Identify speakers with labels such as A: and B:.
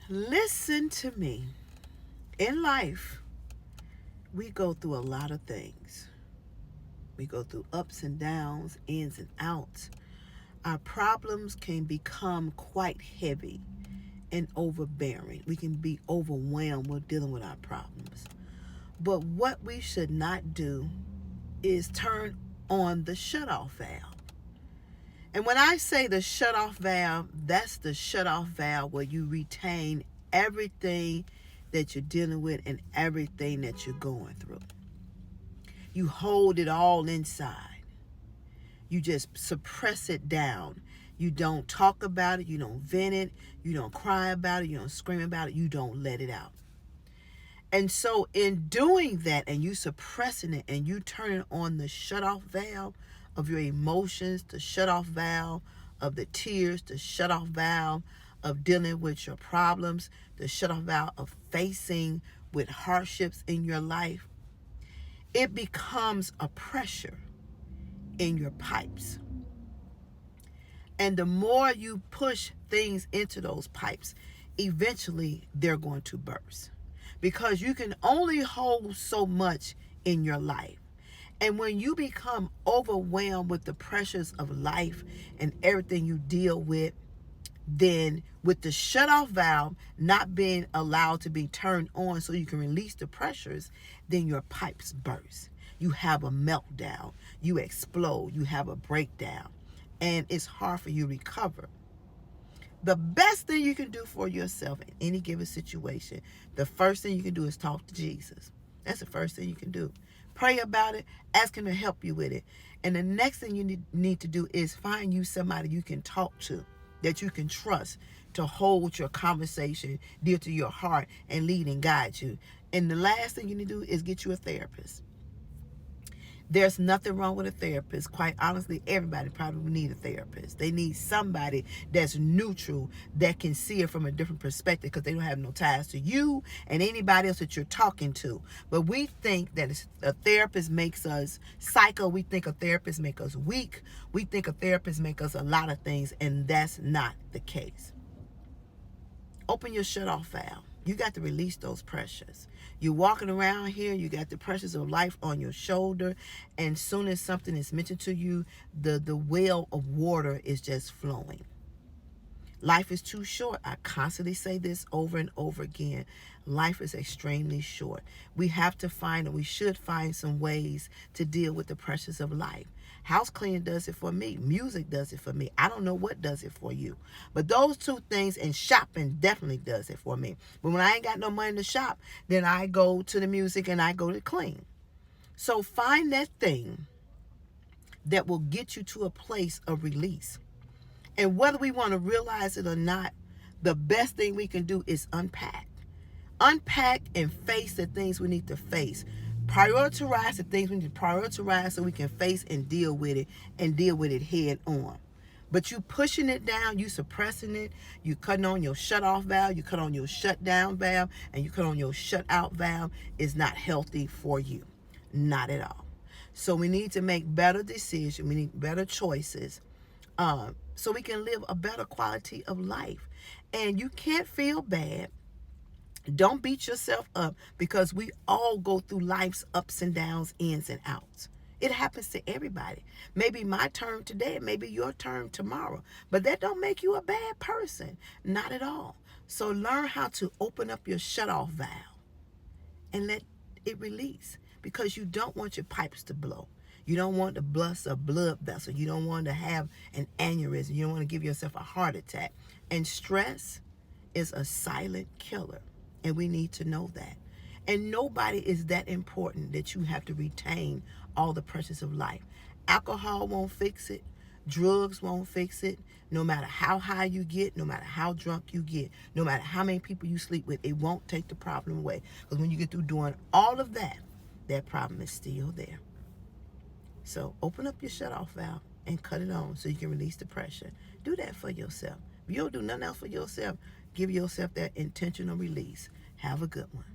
A: Listen to me. In life, we go through a lot of things. We go through ups and downs, ins and outs. Our problems can become quite heavy and overbearing. We can be overwhelmed with dealing with our problems. But what we should not do is turn on the shutoff valve. And when I say the shutoff valve, that's the shutoff valve where you retain everything that you're dealing with and everything that you're going through. You hold it all inside. You just suppress it down. You don't talk about it. You don't vent it. You don't cry about it. You don't scream about it. You don't let it out. And so in doing that and you suppressing it and you turning on the shutoff valve of your emotions, the shutoff valve of the tears, the shutoff valve of dealing with your problems, the shutoff valve of facing with hardships in your life, it becomes a pressure in your pipes. And the more you push things into those pipes, eventually they're going to burst. Because you can only hold so much in your life. And when you become overwhelmed with the pressures of life and everything you deal with, then with the shutoff valve not being allowed to be turned on so you can release the pressures, then your pipes burst. You have a meltdown. You explode. You have a breakdown. And it's hard for you to recover. The best thing you can do for yourself in any given situation, the first thing you can do is talk to Jesus. That's the first thing you can do. Pray about it. Ask him to help you with it. And the next thing you need to do is find you somebody you can talk to, that you can trust, to hold your conversation dear to your heart and lead and guide you. And the last thing you need to do is get you a therapist. There's nothing wrong with a therapist. Quite honestly, everybody probably need a therapist. They need somebody that's neutral, that can see it from a different perspective, because they don't have no ties to you and anybody else that you're talking to. But we think that a therapist makes us psycho. We think a therapist makes us weak. We think a therapist makes us a lot of things, and that's not the case. Open your shutoff valve. You got to release those pressures. You're walking around here, you got the pressures of life on your shoulder, and soon as something is mentioned to you, the well of water is just flowing. Life is too short. I constantly say this over and over again. Life is extremely short. We have to find, and we should find, some ways to deal with the pressures of life. House cleaning does it for me. Music does it for me. I don't know what does it for you. But those two things, and shopping definitely does it for me. But when I ain't got no money to shop, then I go to the music and I go to clean. So find that thing that will get you to a place of release. And whether we want to realize it or not, the best thing we can do is unpack. Unpack and face the things we need to face. Prioritize the things we need to prioritize so we can face and deal with it head on. But you pushing it down, you suppressing it, you cutting on your shut off valve, you cut on your shut down valve, and you cut on your shut out valve is not healthy for you. Not at all. So we need to make better decisions. We need better choices. So we can live a better quality of life. And you can't feel bad. Don't beat yourself up, because we all go through life's ups and downs, ins and outs. It happens to everybody. Maybe my turn today, maybe your turn tomorrow. But that don't make you a bad person. Not at all. So learn how to open up your shutoff valve and let it release, because you don't want your pipes to blow. You don't want to bust a blood vessel. You don't want to have an aneurysm. You don't want to give yourself a heart attack. And stress is a silent killer. And we need to know that. And nobody is that important that you have to retain all the pressures of life. Alcohol won't fix it. Drugs won't fix it. No matter how high you get, no matter how drunk you get, no matter how many people you sleep with, it won't take the problem away. Because when you get through doing all of that, that problem is still there. So open up your shutoff valve and cut it on so you can release the pressure. Do that for yourself. If you don't do nothing else for yourself, give yourself that intentional release. Have a good one.